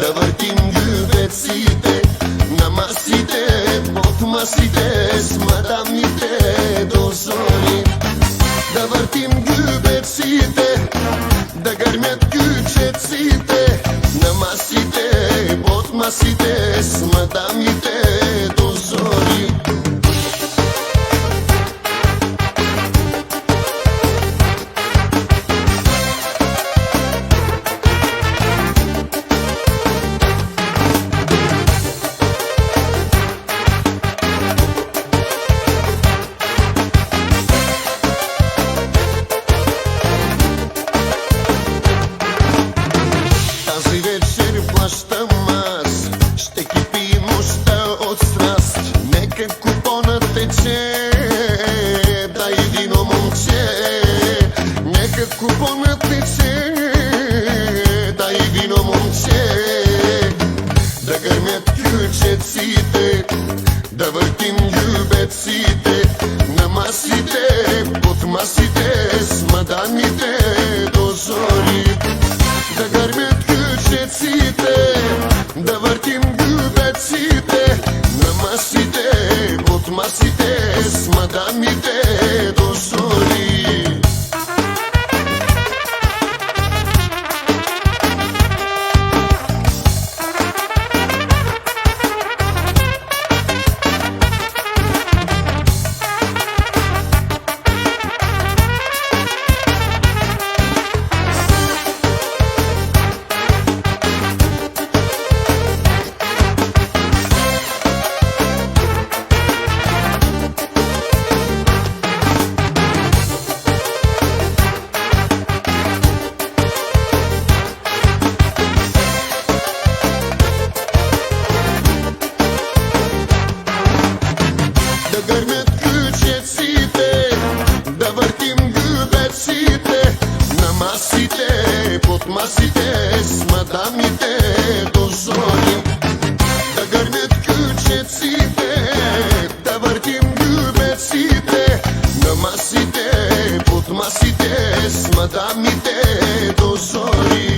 да въртим гюбеците на масите, под масите, с мадамите до зори. Да въртим гюбеците, да гърмят кючеците на масите, под масите, с мадамите до зори. Тази вечер плащам аз, ще кипи нощта от страст. Нека купонът тече, дай вино момче. Нека купонът тече, дай вино момче. Да гърмят кючеците, да въртим гюбеците на масите, под масите, с мадамите до зори. Да гърмят кючеците, да въртим гюбеците на масите, под масите, с мадамите до зори. Да гърмят кючеците, да въртим гюбеците на масите, под масите, с мадамите до зори. Да гърмят кючеците, да въртим гюбеците на масите, под масите, с мадамите до зори.